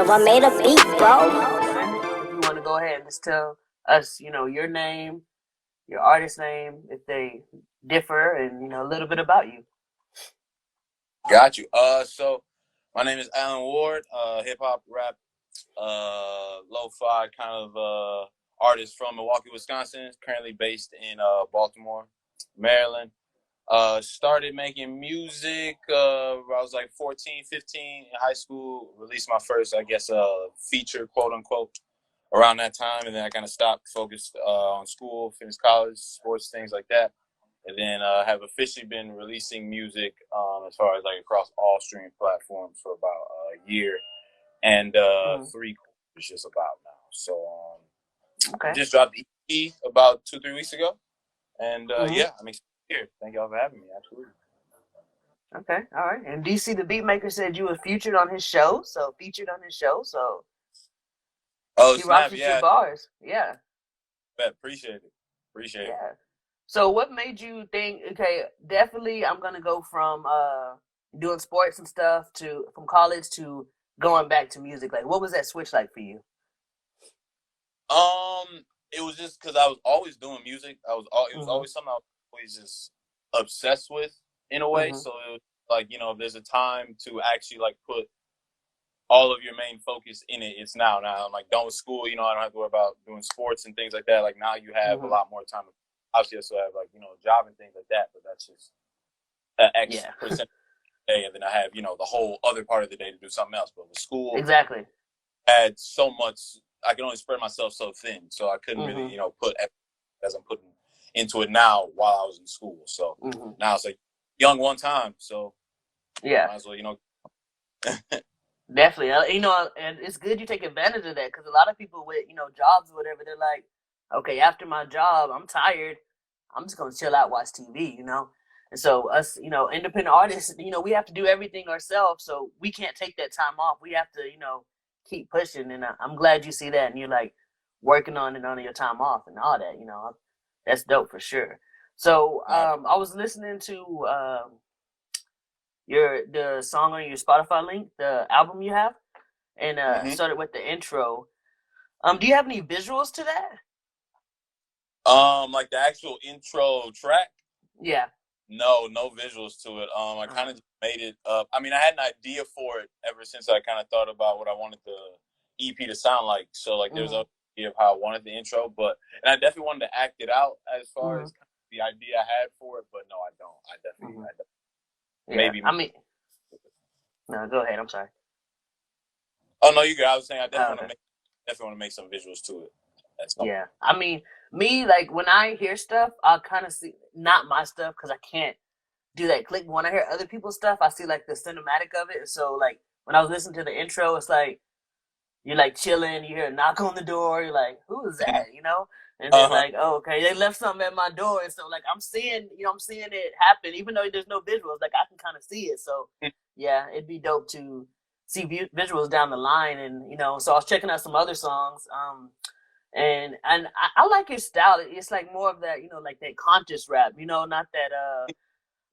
so I made a beat, bro. If you want to go ahead and just tell us, your name, your artist name, if they differ, and a little bit about you. Got you. So my name is Alan Ward, hip hop rap, lo-fi kind of artist from Milwaukee, Wisconsin. Currently based in Baltimore, Maryland. Started making music when I was like 14, 15 in high school. Released my first, I guess, feature, quote unquote, around that time. And then I kind of stopped, focused on school, finished college, sports, things like that. And then have officially been releasing music as far as like across all streaming platforms for about a year and 3 quarters just about now. So Okay. just dropped the EP about 2-3 weeks ago. And yeah, I'm excited here. Thank y'all for having me. Absolutely. Okay, all right. And DC the Beatmaker said you were featured on his show, so Oh, he rocks snap. with your Yeah. bars. Yeah. Bet. Appreciate it. Appreciate it. Yeah. So what made you think, okay, definitely I'm gonna go from doing sports and stuff from college to going back to music? Like, what was that switch like for you? It was just because I was always doing music. It was always something I was always just obsessed with in a way. So it was like, if there's a time to actually like put all of your main focus in it, it's now. Now I'm like done with school, I don't have to worry about doing sports and things like that. Like now you have a lot more time. Obviously I still have like, a job and things like that, but that's just X percent of the day. And then I have, the whole other part of the day to do something else. But with school, exactly, I had so much, I can only spread myself so thin. So I couldn't really, put as I'm putting into it now while I was in school. So now it's like young one time. So yeah, might as well, definitely. And it's good you take advantage of that because a lot of people with jobs or whatever, they're like, okay, after my job, I'm tired. I'm just gonna chill out, watch TV, And so us, independent artists, we have to do everything ourselves. So we can't take that time off. We have to, keep pushing. And I'm glad you see that, and you're like working on it on your time off and all that. That's dope for sure. So I was listening to the song on your Spotify link, the album you have, and started with the intro. Do you have any visuals to that? Like the actual intro track? Yeah. No visuals to it. I kind of just made it up. I mean, I had an idea for it ever since I kind of thought about what I wanted the EP to sound like. So like there's an idea of how I wanted the intro, and I definitely wanted to act it out as far as the idea I had for it, but no, I don't. I definitely maybe. I mean, no, go ahead. I'm sorry. Oh no, you good. I was saying I definitely want to make some visuals to it. Yeah, I mean, me, like when I hear stuff, I kind of see not my stuff because I can't do that click. But when I hear other people's stuff, I see like the cinematic of it. So like when I was listening to the intro, it's like you're like chilling, you hear a knock on the door, you're like, who is that? And then like, oh, okay, they left something at my door, and so like I'm seeing it happen, even though there's no visuals. Like I can kind of see it. So yeah, it'd be dope to see visuals down the line, and so I was checking out some other songs. And I like his style. It's like more of that, like that conscious rap, not that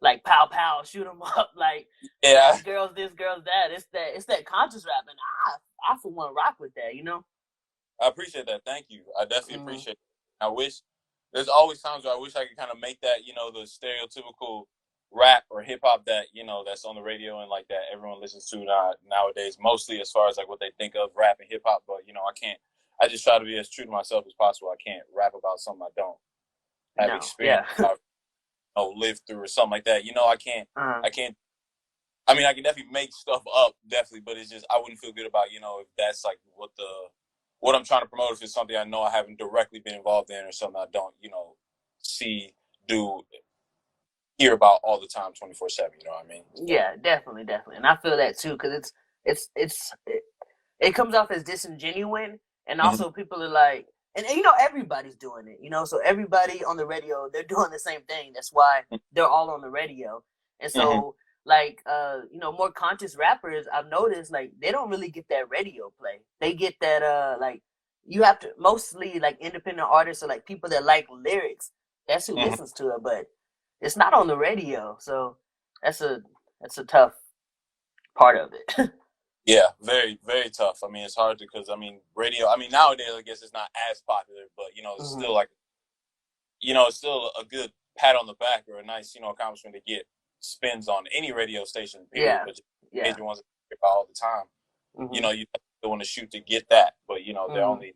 like pow pow, shoot 'em up, like girls this, girls that. It's that conscious rap, and I for one rock with that, I appreciate that. Thank you. I definitely appreciate it. I wish there's always times where I wish I could kind of make that, the stereotypical rap or hip hop that, that's on the radio and like that everyone listens to nowadays, mostly as far as like what they think of rap and hip hop. But, I can't. I just try to be as true to myself as possible. I can't rap about something I don't have experience lived through or something like that. I can't. I mean, I can definitely make stuff up, definitely, but it's just I wouldn't feel good about if that's like what I'm trying to promote. If it's something I know I haven't directly been involved in or something I don't see hear about all the time, 24/7. You know what I mean? Yeah, definitely, and I feel that too because it comes off as disingenuous. And also people are like, and everybody's doing it, so everybody on the radio, they're doing the same thing. That's why they're all on the radio. And so like, more conscious rappers, I've noticed like they don't really get that radio play. They get that, like you have to mostly like independent artists or like people that like lyrics. That's who listens to it, but it's not on the radio. So that's a tough part of it. Yeah, very, very tough. I mean, it's hard because I mean, radio. I mean, nowadays I guess it's not as popular, but it's Mm-hmm. still like it's still a good pat on the back or a nice accomplishment to get spins on any radio station. Period, Yeah. but just Yeah. major ones that you hear about all the time. Mm-hmm. You still want to shoot to get that, but they're Mm-hmm. only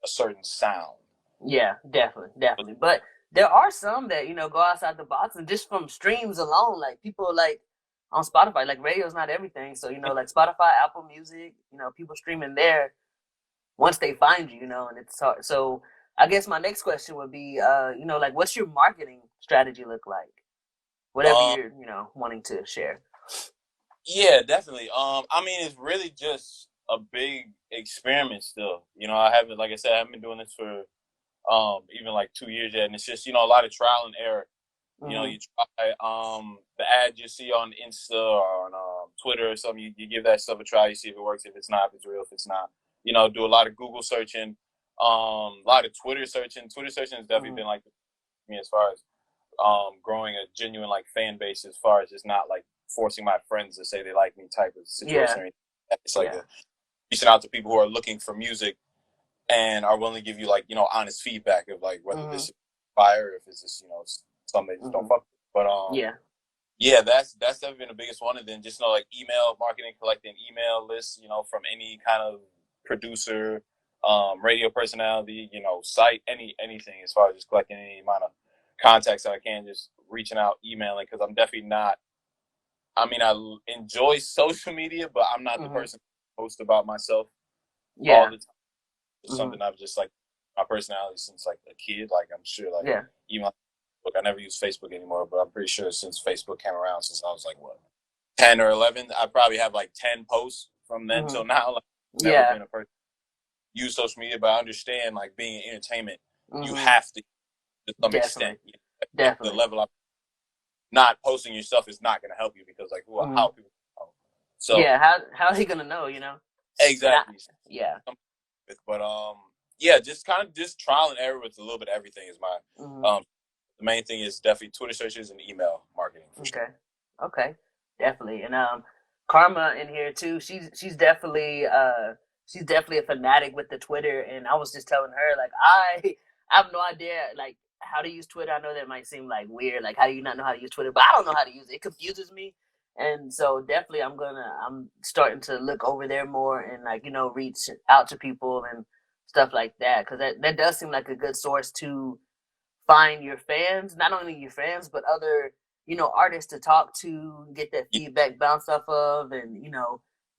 a certain sound. Yeah, definitely, definitely. But there are some that go outside the box, and just from streams alone, like people like on Spotify, like radio's not everything. So like Spotify, Apple Music, people streaming there once they find you, and it's hard. So I guess my next question would be, like what's your marketing strategy look like? Whatever Um, you're, wanting to share. yeah, definitely. I mean, it's really just a big experiment still. I haven't, like I said, I haven't been doing this for even like 2 years yet, and it's just a lot of trial and error. Mm-hmm. You try the ad you see on Insta or on Twitter or something. You give that stuff a try. You see if it works, if it's not, if it's real, if it's not. Do a lot of Google searching, a lot of Twitter searching. Twitter searching has definitely Mm-hmm. been like me as far as growing a genuine like fan base. As far as it's not like forcing my friends to say they like me type of situation. Yeah. Or anything. It's like Yeah. reaching out to people who are looking for music and are willing to give you like honest feedback of like whether Mm-hmm. this is fire, if it's just something they just don't Mm-hmm. fuck with. But Yeah. yeah, that's definitely been the biggest one. And then just like email marketing, collecting email lists, from any kind of producer, radio personality, site, anything as far as just collecting any amount of contacts that I can, just reaching out, emailing, because I'm definitely not. I mean, I enjoy social media, but I'm not the Mm-hmm. person to post about myself all Yeah. the time. It's Mm-hmm. something I've just like my personality since like a kid. Like I'm sure like Yeah. even like, look, I never use Facebook anymore, but I'm pretty sure since Facebook came around, since I was like what 10 or 11, I probably have like 10 posts from then Mm-hmm. till now. Like never Yeah. been a person use social media, but I understand like being in entertainment, you Mm-hmm. have to some extent. Definitely. The Definitely. level of not posting your stuff is not going to help you because like Mm-hmm. how people know. So Yeah. How are he gonna know? And I exactly. yeah. But yeah, just kind of just trial and error with a little bit of everything is Mm-hmm. my the main thing is definitely Twitter searches and email marketing for sure. Okay. Okay. Definitely. And Karma in here too. She's definitely a fanatic with the Twitter, and I was just telling her like I have no idea like how to use Twitter. I know that might seem like weird, like how do you not know how to use Twitter? But I don't know how to use it. It confuses me. And so definitely I'm starting to look over there more and like, reach out to people and stuff like that, cuz that does seem like a good source to find your fans, not only your fans, but other, artists to talk to, get that Yeah, feedback bounce off of, and,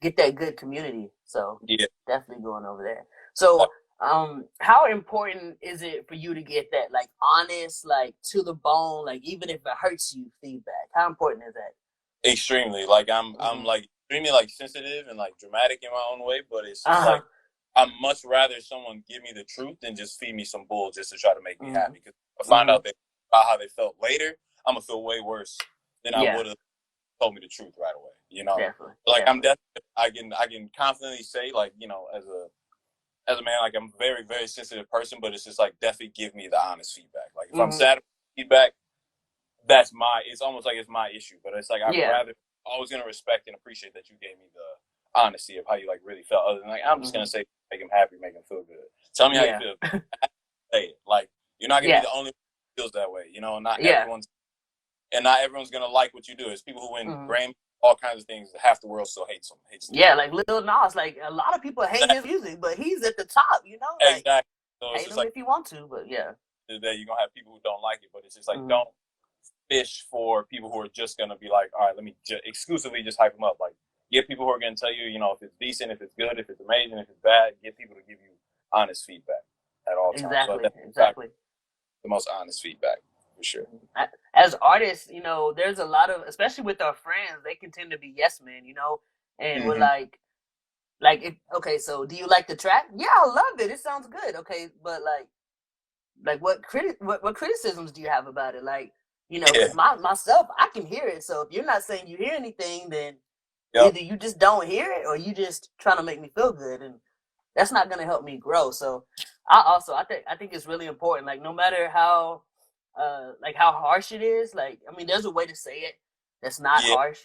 get that good community. So yeah. definitely going over there. So, how important is it for you to get that, like, honest, like, to the bone, like, even if it hurts you, feedback? How important is that? Extremely. Like I'm Mm-hmm. like extremely like sensitive and like dramatic in my own way, but it's just Uh-huh. like I'd much rather someone give me the truth than just feed me some bull just to try to make me Mm-hmm. happy. Because I find Mm-hmm. out about how they felt later, I'm gonna feel way worse than I Yeah, would have told me the truth right away. definitely. Like I'm Definitely. definitely I can confidently say like as a man like I'm a very very sensitive person, but it's just like definitely give me the honest feedback. Like if I'm Mm-hmm. sad about feedback, that's it's almost like it's my issue, but it's like I'd Yeah. rather always gonna respect and appreciate that you gave me the honesty of how you like really felt. Other than like I'm just Mm-hmm. gonna say make him happy, make him feel good. Tell me how you Yeah. feel. Say it. Like you're not gonna be Yeah. the only one who feels that way. Yeah. And not everyone's gonna like what you do. It's people who win Mm-hmm. Grammy, all kinds of things. Half the world still hates them. Hates the Yeah, dude. like Lil Nas, like a lot of people hate his music, but he's at the top, like Exactly. So it's hate just him like if you want to, but yeah. that you're gonna have people who don't like it, but it's just like Mm-hmm. don't fish for people who are just gonna be like, all right, let me exclusively just hype them up. Like, get people who are gonna tell you, if it's decent, if it's good, if it's amazing, if it's bad. Get people to give you honest feedback at all times. So Exactly, that's exactly. the most honest feedback for sure. As artists, there's a lot of, especially with our friends, they can tend to be yes men, and we're Mm-hmm. like, if, okay, so do you like the track? Yeah, I love it. It sounds good. Okay, but like what criticisms do you have about it? Like, Yeah. because myself, I can hear it. So if you're not saying you hear anything, then Yep. either you just don't hear it or you just trying to make me feel good, and that's not gonna help me grow. So I think it's really important. Like no matter how like how harsh it is, like I mean, there's a way to say it that's not Yeah. harsh.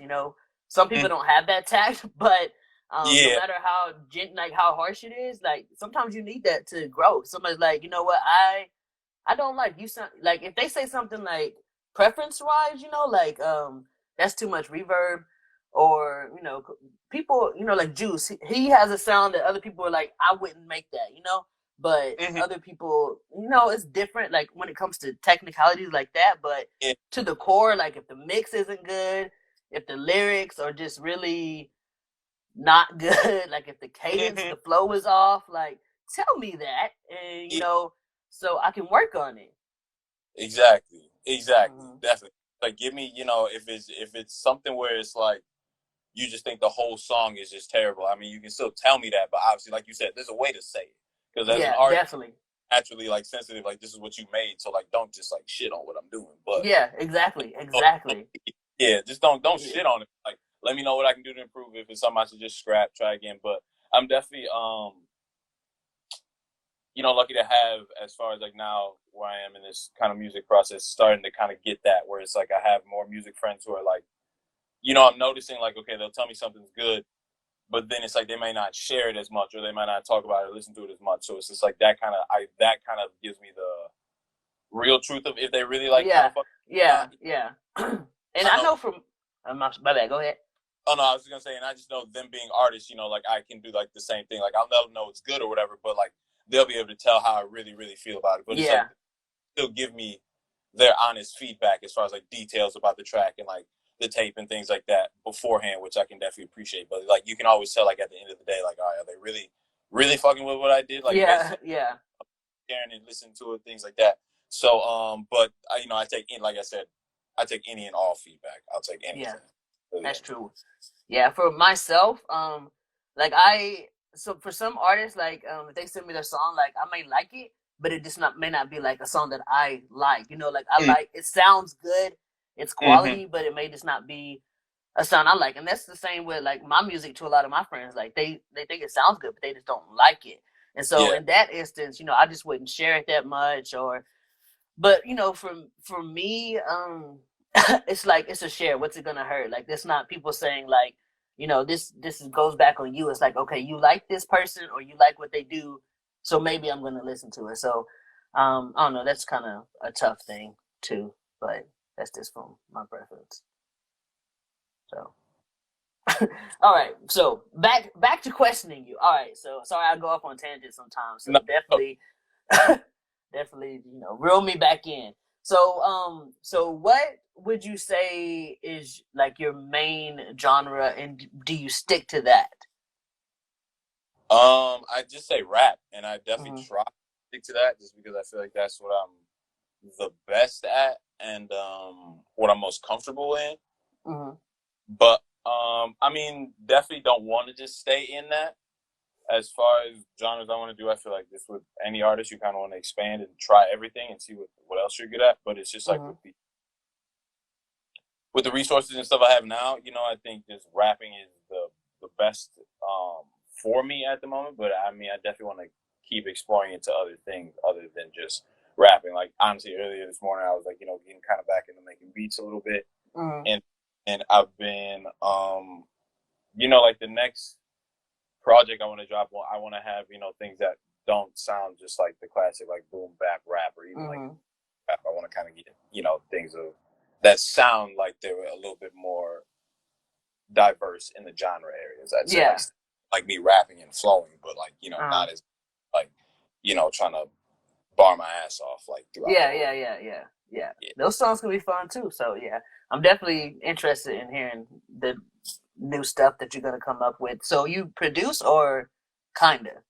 Some people Mm-hmm. don't have that tact, but No Yeah. matter how like how harsh it is, like sometimes you need that to grow. Somebody's like, you know what, I don't like you sound like if they say something like preference wise, like that's too much reverb, or people, like Juice, he has a sound that other people are like, I wouldn't make that, but Hmm. other people, it's different. Like when it comes to technicalities like that, but Yeah. to the core, like if the mix isn't good, if the lyrics are just really not good, like if the cadence, Hmm. the flow is off, like tell me that, and Yeah. so I can work on it. Exactly. Exactly. Mm-hmm. Definitely. Like, give me, if it's something where it's like you just think the whole song is just terrible. I mean, you can still tell me that, but obviously, like you said, there's a way to say it. Because as an Yeah, artist, definitely. naturally like sensitive, like this is what you made, so like don't just like shit on what I'm doing. But Yeah, exactly, exactly. yeah, just don't Yeah, shit on it. Like let me know what I can do to improve. If it's something I should just scrap, try again. But I'm definitely lucky to have, as far as like now where I am in this kind of music process, starting to kind of get that where it's like I have more music friends who are like, I'm noticing like, okay, they'll tell me something's good, but then it's like they may not share it as much, or they might not talk about it or listen to it as much. So it's just like that kind of gives me the real truth of if they really like kind yeah, of fuck. yeah, yeah. And I I know. know from my bad. Go ahead. Oh no, I was just gonna say, and I just know them being artists, like I can do like the same thing. Like I'll let them know it's good or whatever, but like they'll be able to tell how I really, really feel about it. But it's like Yeah, they'll give me their honest feedback as far as like details about the track and like the tape and things like that beforehand, which I can definitely appreciate. But like you can always tell, like at the end of the day, like, all right, are they really, really fucking with what I did? Like yeah, basically yeah, sharing and listening to it, things like that. So, but I take in, like I said, I take any and all feedback. I'll take yeah. anything. Really That's anything. true. Yeah, for myself, like so for some artists, like if they send me their song, like I may like it, but it just not may not be like a song that I like. Like I like it sounds good, it's Mm-hmm. quality, but it may just not be a sound I like. And that's the same with like my music to a lot of my friends. Like they think it sounds good, but they just don't like it. And so Yeah. in that instance, I just wouldn't share it that much, or but for me, it's like it's a share. What's it gonna hurt? Like it's not people saying like, this goes back on you. It's like, okay, you like this person or you like what they do, so maybe I'm gonna listen to it. So I don't know, that's kind of a tough thing too, but that's just from my preference. So all right, so back to questioning you. All right, so sorry I go off on tangents sometimes, No. so definitely definitely, reel me back in. So what would you say is like your main genre, and do you stick to that? I just say rap, and I definitely Mm-hmm. try to stick to that, just because I feel like that's what I'm the best at, and what I'm most comfortable in. Mm-hmm. But I mean, definitely don't want to just stay in that. As far as genres I want to do, I feel like this with any artist, you kind of want to expand and try everything and see what else you're good at. But it's just like Mm-hmm. with the resources and stuff I have now, I think just rapping is the best for me at the moment. But I mean, I definitely want to keep exploring into other things other than just rapping. Like honestly, earlier this morning, I was like, getting kind of back into making beats a little bit, Mm-hmm. and I've been like the next project I want to drop, I want to have things that don't sound just like the classic like boom bap rap or even like Mm-hmm. rap. I want to kind of get things of that sound like they were a little bit more diverse in the genre areas. I'd say Yeah. like me rapping and flowing, but like Uh-huh. not as like trying to bar my ass off like throughout the Yeah, whole. yeah, yeah, yeah, yeah. Yeah, Those songs can be fun too. So yeah, I'm definitely interested in hearing the new stuff that you're gonna come up with. So you produce or kinda?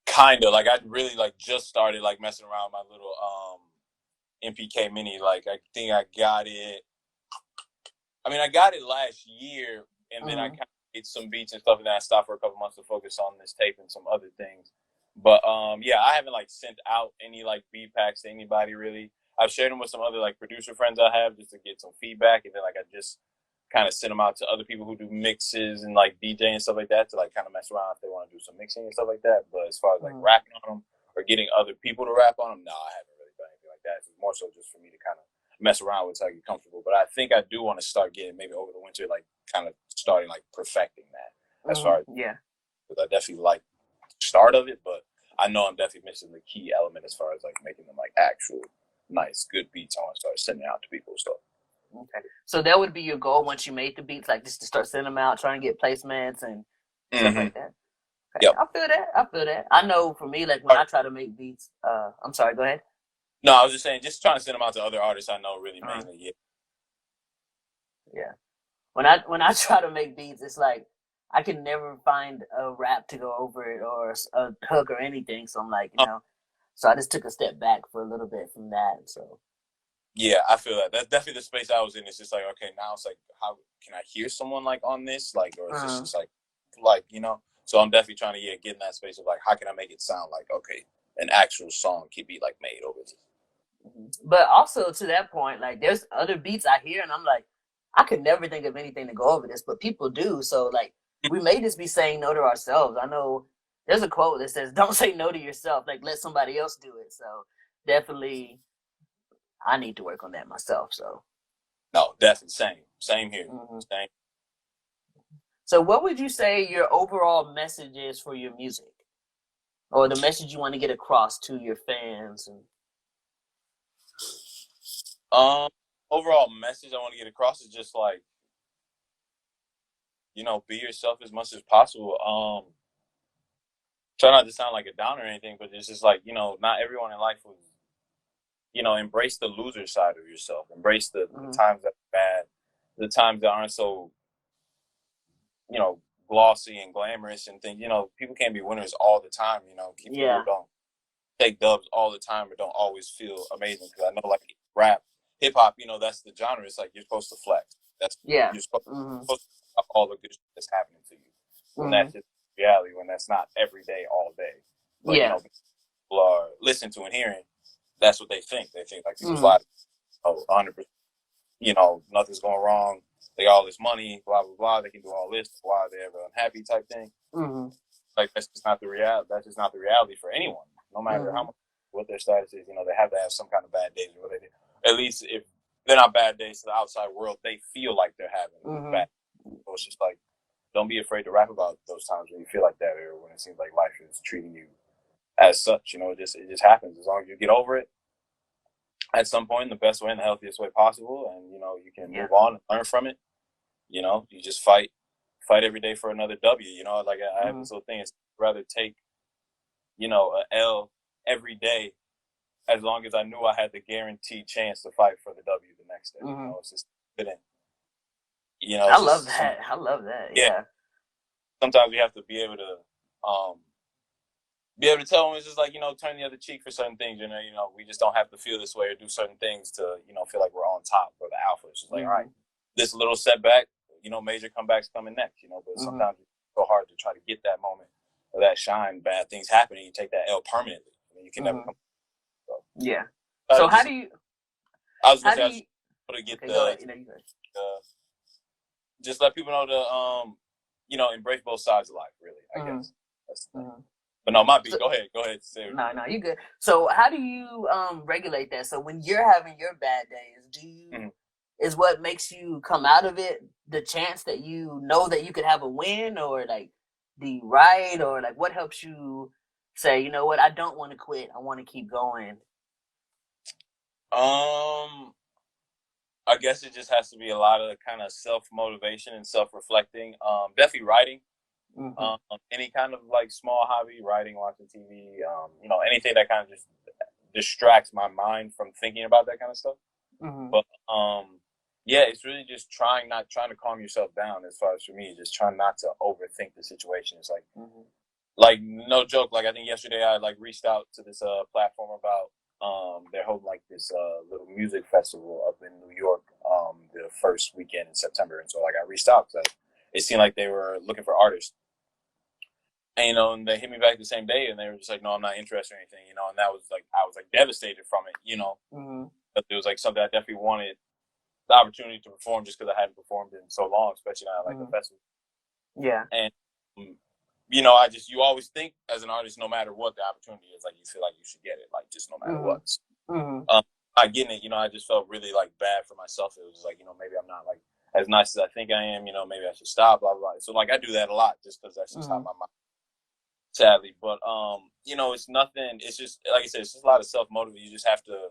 kind of like I really like just started like messing around with my little MPK mini. Like I think I got it. I mean, I got it last year, and then I Mm-hmm. kind of made some beats and stuff, and then I stopped for a couple months to focus on this tape and some other things. But yeah, I haven't like sent out any like beat packs to anybody really. I've shared them with some other like producer friends I have just to get some feedback, and then like I just kind of send them out to other people who do mixes and like DJ and stuff like that to like kind of mess around if they want to do some mixing and stuff like that. But as far as like Mm-hmm. rapping on them or getting other people to rap on them, no, I haven't really done anything like that. It's more so just for me to kind of mess around with so I get comfortable. But I think I do want to start getting maybe over the winter, like kind of starting like perfecting that. as far as, Yeah. because I definitely like the start of it, but I know I'm definitely missing the key element as far as like making them like actual nice, good beats. I want to start sending out to people. So Okay. So that would be your goal once you made the beats, like just to start sending them out, trying to get placements and stuff mm-hmm. like that. Okay, Yep. I feel that. I feel that. I know for me, like when I try to make beats, I'm sorry, go ahead. No, I was just saying, just trying to send them out to other artists I know really Uh, mainly. Yeah. yeah. When I try to make beats, it's like I can never find a rap to go over it or a hook or anything. So I'm like, so I just took a step back for a little bit from that. So Yeah, I feel that. That's definitely the space I was in. It's just like, okay, now it's like, how can I hear someone like on this? Like, or is this uh, just like, So I'm definitely trying to, get in that space of like, how can I make it sound like, okay, an actual song can be like made over this? but also to that point, like there's other beats I hear and I'm like, I could never think of anything to go over this, but people do. So like we may just be saying no to ourselves. I know there's a quote that says, "Don't say no to yourself. Like let somebody else do it." So definitely, I need to work on that myself. So. No, definitely same here, Mhm. same. So, what would you say your overall message is for your music, or the message you want to get across to your fans? And Um, Overall message I want to get across is just like, be yourself as much as possible. Try not to sound like a downer or anything, but it's just like, not everyone in life will, embrace the loser side of yourself. Embrace the mm-hmm. times that are bad, the times that aren't so, you know, glossy and glamorous and things. People can't be winners all the time. People Yeah, don't take dubs all the time or don't always feel amazing. Because I know, like rap, hip hop, that's the genre. It's like you're supposed to flex. That's yeah, you're supposed, mm-hmm. supposed to talk all the good shit that's happening to you. When Mm-hmm. that's just reality. When that's not every day, all day. But Yeah, people are listening to and hearing. That's what they think. They think like people's mm-hmm. lives, 100%. Nothing's going wrong. They got all this money, blah blah blah. They can do all this. Why are they ever unhappy? Type thing. Mm-hmm. Like that's just not the reality. That's just not the reality for anyone. No matter how Mm-hmm. much what their status is, they have to have some kind of bad days. Or whatever. At least if they're not bad days to the outside world, they feel like they're having Mm-hmm. bad. So it's just like, don't be afraid to rap about those times when you feel like that, or when it seems like life is treating you as such. It just happens. As long as you get over it at some point in the best way and the healthiest way possible, and you can Yeah, move on and learn from it. You just fight every day for another W. Like I have mm-hmm. this little thing. It's rather take a L every day, as long as I knew I had the guaranteed chance to fight for the W the next day. Mm-hmm. It's just fitting. I It's love just that. I love that. yeah. Yeah. Sometimes we have to be able to tell them it's just like turn the other cheek for certain things. We just don't have to feel this way or do certain things to feel like we're on top or the alpha. It's just like, all right, Mm-hmm. this little setback, major comebacks coming next. But Mm-hmm. sometimes it's so hard to try to get that moment or that shine. Bad things happen, and you take that L permanently. You can never Mm-hmm. come. So, Yeah. try So to how just, do you? I was gonna How say, do I you? just want to get Okay, go ahead. You go ahead. just let people know to embrace both sides of life. Really, I Mm-hmm. guess that's the thing. Mm-hmm. But no, my So, beat. Go ahead. Go ahead. Say what you no, no, you good. So how do you regulate that? So when you're having your bad days, mm-hmm. is what makes you come out of it the chance that you know that you could have a win, or like the right, or like what helps you say, you know what, I don't want to quit. I want to keep going. I guess it just has to be a lot of kind of self motivation and self reflecting. Definitely writing. Mm-hmm. Any kind of like small hobby, writing, watching TV. Anything that kind of just distracts my mind from thinking about that kind of stuff. Mm-hmm. But yeah, it's really just not trying to calm yourself down. As far as for me, just trying not to overthink the situation. It's Mm-hmm. like no joke. Like I think yesterday I like reached out to this platform about they're holding like this little music festival up in New York the first weekend in September, and so like I reached out because it seemed like they were looking for artists. And, and they hit me back the same day, and they were just like, "No, I'm not interested in anything," and that was like I was like devastated from it. Mm-hmm. But it was like something I definitely wanted the opportunity to perform just because I hadn't performed in so long, especially not like a Mm-hmm. festival. Yeah. And um, you always think as an artist, no matter what the opportunity is, like you feel like you should get it, like just no matter Mm-hmm. what. Mm-hmm. I getting it, I just felt really like bad for myself. It was like maybe I'm not like as nice as I think I am. Maybe I should stop. Blah blah. So like I do that a lot just because that's just how my mind. Sadly, but it's nothing. It's just like I said. It's just a lot of self motivation. You just have to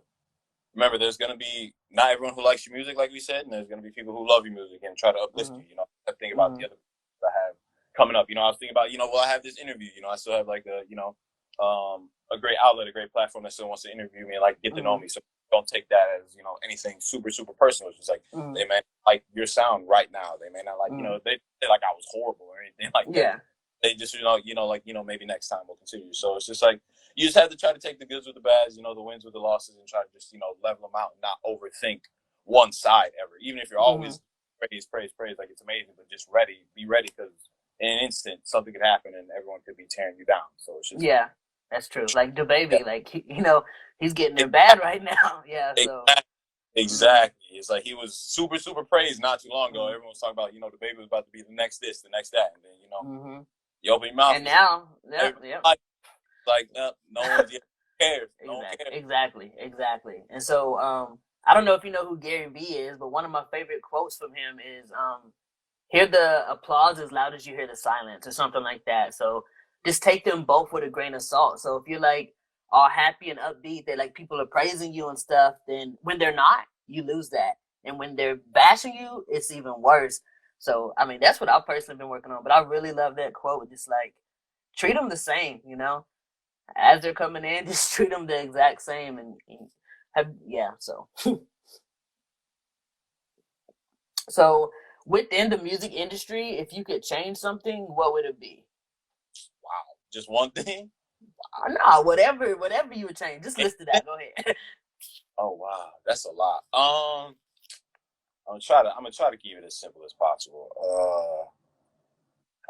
remember. There's gonna be not everyone who likes your music, like we said, and there's gonna be people who love your music and try to uplift you. I think about the other I have coming up. I was thinking about I have this interview. I still have like a great outlet, a great platform that still wants to interview me and like get to know me. So don't take that as anything super super personal. It's just like they may like your sound right now. They may not like they say like I was horrible or anything like that. They just maybe next time we'll continue. So it's just like you just have to try to take the goods with the bads, the wins with the losses, and try to just level them out and not overthink one side ever. Even if you're always praise, like it's amazing, but just be ready because in an instant something could happen and everyone could be tearing you down. So it's just that's true. Like the baby, like he's getting it bad right now. Yeah, so exactly. It's like he was super super praised not too long ago. Everyone was talking about the baby was about to be the next this, the next that, and then you open your mouth and now like no one cares. No one cares. Exactly. And so I don't know if you know who Gary Vee is, but one of my favorite quotes from him is hear the applause as loud as you hear the silence, or something like that. So just take them both with a grain of salt. So if you're like all happy and upbeat, that like people are praising you and stuff, then when they're not, you lose that. And when they're bashing you, it's even worse. So I mean, that's what I've personally been working on. But I really love that quote. Just like treat them the same, as they're coming in, just treat them the exact same, and So so within the music industry, if you could change something, what would it be? Wow, just one thing? No, whatever you would change. Just list it out. Go ahead. Oh wow, that's a lot. I'm gonna try to keep it as simple as possible.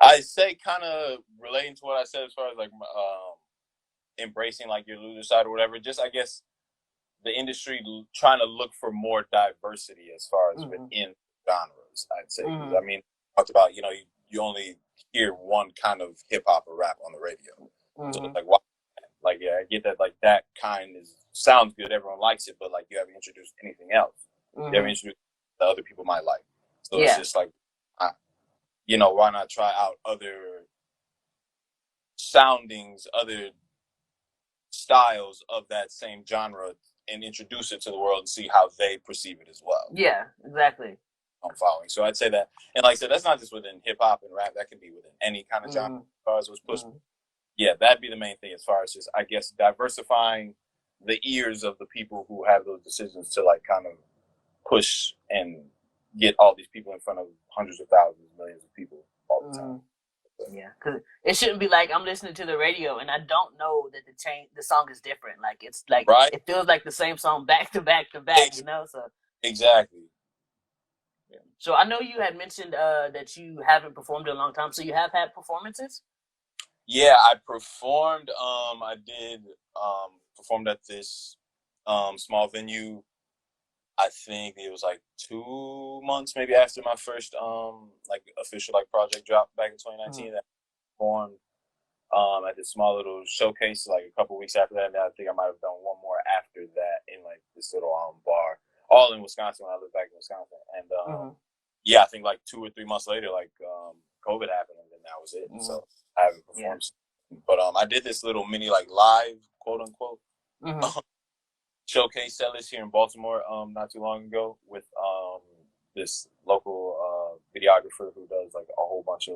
I say kind of relating to what I said as far as like embracing like your loser side or whatever. Just I guess the industry trying to look for more diversity as far as within genres. I'd say. I mean, talked about you only hear one kind of hip hop or rap on the radio. So it's like why? Like I get that like that kind sounds good. Everyone likes it, but like you haven't introduced anything else. You haven't introduced that other people might like. So it's just like, why not try out other soundings, other styles of that same genre and introduce it to the world and see how they perceive it as well. Yeah, exactly. I'm following. So I'd say that, and like I said, that's not just within hip hop and rap. That can be within any kind of genre as far as what's pushed. Yeah, that'd be the main thing as far as just, I guess, diversifying the ears of the people who have those decisions to like kind of push and get all these people in front of hundreds of thousands, millions of people all the time. Yeah, because it shouldn't be like I'm listening to the radio and I don't know that the song is different. Like it's like it feels like the same song back to back to back. So exactly. Yeah. So I know you had mentioned that you haven't performed in a long time. So you have had performances? Yeah, I performed. I did performed at this small venue. I think it was like 2 months maybe after my first like official like project dropped back in 2019. That I performed at this small little showcase like a couple weeks after that. And I think I might have done one more after that in like this little bar, all in Wisconsin when I lived back in Wisconsin. And yeah, I think like 2 or 3 months later, like COVID happened, and then that was it. So I haven't performed. But I did this little mini like live quote unquote showcase set list here in Baltimore not too long ago with this local videographer who does like a whole bunch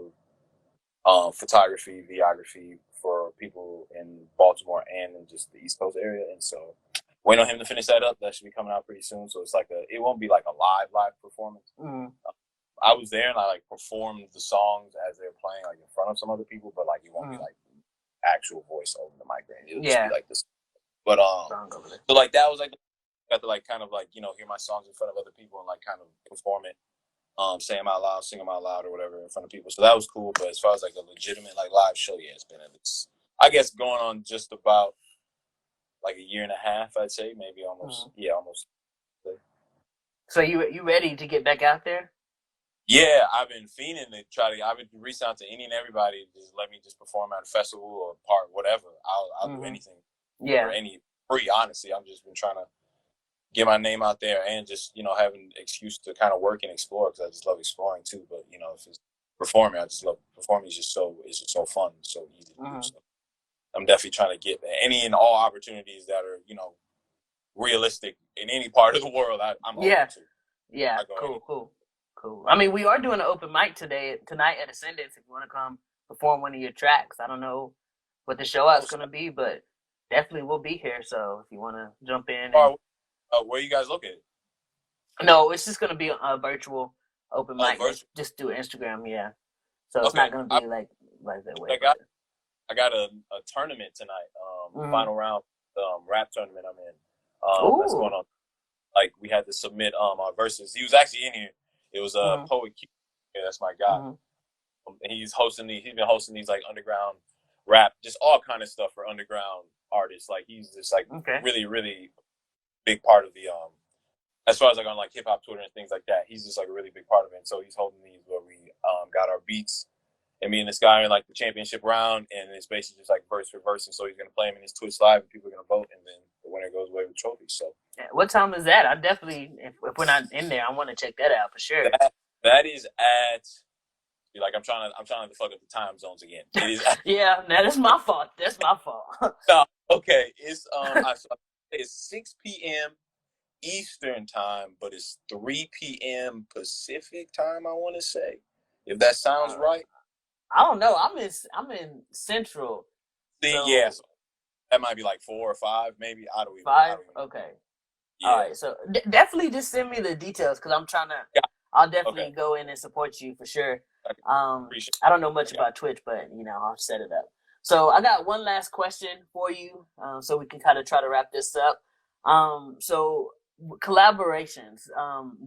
of photography, videography for people in Baltimore and in just the East Coast area. And so waiting on him to finish that up. That should be coming out pretty soon. So it's like it won't be like a live performance. I was there and I like performed the songs as they're playing like in front of some other people, but like it won't be like actual voice over the mic. It'll just be like this. But so like that was like got to like kind of like hear my songs in front of other people and like kind of perform it, say them out loud, sing them out loud or whatever in front of people. So that was cool. But as far as like a legitimate like live show, yeah, it's been I guess going on just about like a year and a half, I'd say, maybe almost. Yeah, almost. So you ready to get back out there? Yeah, I've been fiending to try to. I've been reaching out to any and everybody to just let me just perform at a festival or part, whatever. I'll do anything. Yeah. Or any free, honestly. I've just been trying to get my name out there and just, you know, have an excuse to kind of work and explore, because I just love exploring too. But, you know, if it's performing, I just love performing. It's just so fun, so easy to do. So I'm definitely trying to get any and all opportunities that are, you know, realistic in any part of the world. I'm open Yeah. to. Yeah. I go any. Cool. I mean, we are doing an open mic tonight at Ascendance. If you want to come perform one of your tracks, I don't know what the show out's Oh, gonna be, but definitely we'll be here. So if you want to jump in and where you guys located? no, it's just gonna be a virtual open Oh, mic. virtual. Just do Instagram, yeah. So it's Okay. not gonna be like that way, I but got I got a tournament tonight. mm-hmm. Final round rap tournament I'm in. That's going Ooh. on. Like, we had to submit our verses. He was actually in here. It was Mm-hmm. Poet Q. Yeah, that's my guy. Mm-hmm. And he's been hosting these like underground rap, just all kind of stuff for underground artists. Like, he's just like Okay. really, really big part of the as far as like on like hip hop Twitter and things like that. He's just like a really big part of it. And so he's holding these where we got our beats, and me and this guy are in like the championship round, and it's basically just like verse for verse. And so he's gonna play him in his Twitch live, and people are gonna vote, and then the winner goes away with trophies. So Yeah. What time is that? I definitely, if we're not in there, I want to check that out for sure. that is at, like, I'm trying to fuck up the time zones again. It is at, Yeah, that's my fault. That's my fault. no, okay. It's it's 6 p.m. Eastern time, but it's 3 p.m. Pacific time, I want to say. If that sounds right. I don't know. I'm in Central, See, yeah, so so that might be like 4 or 5, maybe. I 5. don't even. Okay. All Yeah. right. So definitely just send me the details because I'm trying to. Yeah. I'll Okay. definitely go in and support you for sure. I appreciate I don't know much it. Okay. about Twitch, but I'll set it up. So I got one last question for you, so we can kind of try to wrap this up. So collaborations.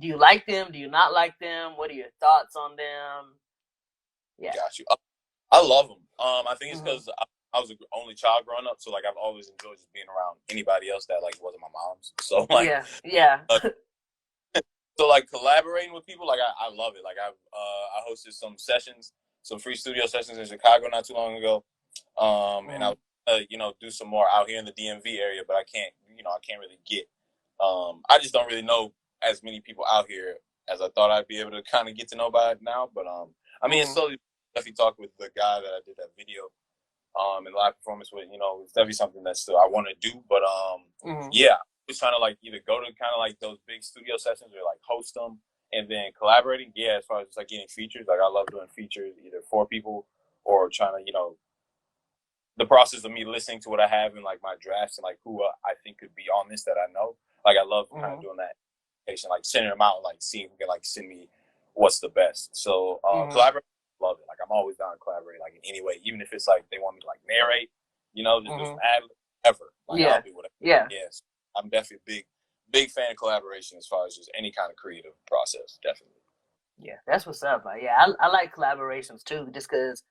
Do you like them? Do you not like them? What are your thoughts on them? Yeah. Got you. I love them. I think it's Mm-hmm. because I was the only child growing up, so like I've always enjoyed just being around anybody else that like wasn't my mom's. So like, Yeah. Yeah. uh, so like collaborating with people, like I love it. Like I hosted some sessions, some free studio sessions in Chicago not too long ago, and Mm-hmm. I do some more out here in the DMV area, but I can't really get. I just don't really know as many people out here as I thought I'd be able to kind of get to know by now. But I mean, it's Mm-hmm. slowly definitely talked with the guy that I did that video and live performance with. It's definitely something that still I want to do. But Mm-hmm. yeah, just trying to like either go to kind of like those big studio sessions or like host them and then collaborating. Yeah, as far as just like getting features, like I love doing features either for people or trying to the process of me listening to what I have in like my drafts and like who I think could be on this that I know. Like I love kind of Mm-hmm. doing that, like sending them out and like seeing who can like send me what's the best. So Mm-hmm. collaborate, love it. Like I'm always down to collaborate, like in any way, even if it's like they want me to like narrate, just do some Mm-hmm. ad ever. Like I'll Yeah. do whatever. Yeah. Yes, I'm definitely a big fan of collaboration as far as just any kind of creative process. Definitely. Yeah. That's what's up. Yeah, I like collaborations too, just because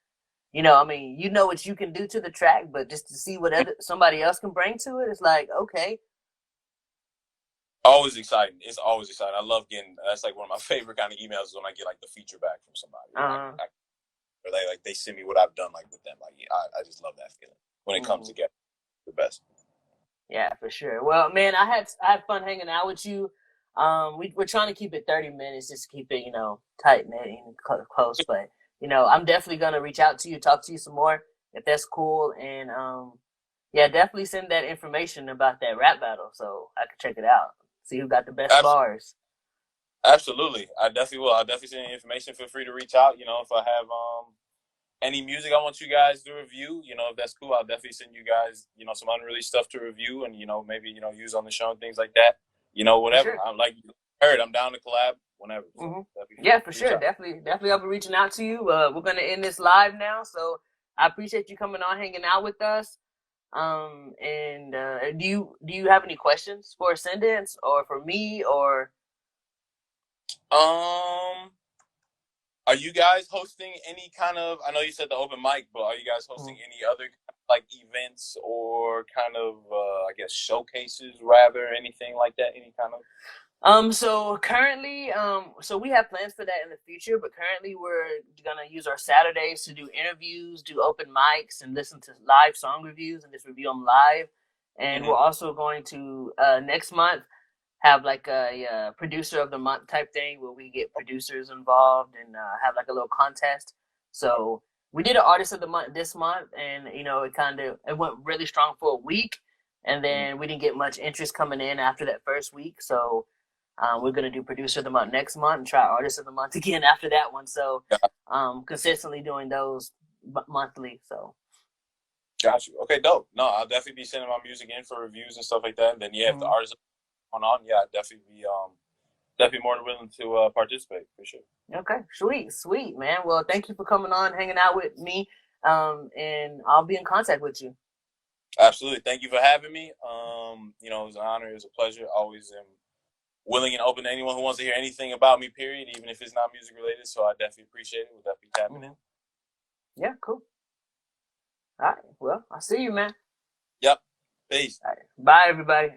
I mean, what you can do to the track, but just to see what somebody else can bring to it, it's like, okay. Always exciting. It's always exciting. I love getting. That's like one of my favorite kind of emails is when I get like the feature back from somebody. Uh-huh. Or they send me what I've done like with them. Like I just love that feeling when it comes Mm-hmm. together. The best. Yeah, for sure. Well, man, I had fun hanging out with you. We're trying to keep it 30 minutes, just keep it, tight knit and close. But I'm definitely gonna reach out to you, talk to you some more if that's cool, and yeah, definitely send that information about that rap battle so I can check it out, see who got the best Absolutely. bars. Absolutely. I definitely will. I'll definitely send you information. Feel free to reach out. If I have any music I want you guys to review, if that's cool, I'll definitely send you guys, some unreleased stuff to review and, maybe, use on the show and things like that. For Whatever. sure. I'm like you heard, I'm down to collab whenever. So Mm-hmm. definitely Yeah, for reach sure. out. Definitely, I'll be reaching out to you. We're gonna end this live now, so I appreciate you coming on, hanging out with us. And do you have any questions for Ascendance or for me or? Um Are you guys hosting any kind of? I know you said the open mic, but are you guys hosting Mm. any other like events or kind of, I guess, showcases, rather, anything like that? Any kind of? So currently, so we have plans for that in the future, but currently we're gonna use our Saturdays to do interviews, do open mics, and listen to live song reviews and just review them live. And Mm-hmm. we're also going to next month have like a producer of the month type thing where we get producers involved and have like a little contest. So we did an artist of the month this month, and it went really strong for a week, and Mhm. then we didn't get much interest coming in after that first week. So we're gonna do producer of the month next month and try artist of the month again after that one. So consistently doing those monthly. So Got you. Okay, dope. No, I'll definitely be sending my music in for reviews and stuff like that. And then yeah, if the mm-hmm. artist on, yeah, I'd definitely more than willing to participate for sure. Okay, sweet, man. Well, thank you for coming on, hanging out with me, and I'll be in contact with you. Absolutely. Thank you for having me. It was an honor. It was a pleasure. Always am willing and open to anyone who wants to hear anything about me, period, even if it's not music related. So I definitely appreciate it. We'll definitely tapping Mm-hmm. in. Yeah, cool. All right. Well, I'll see you, man. Yep. Peace. All right. Bye, everybody.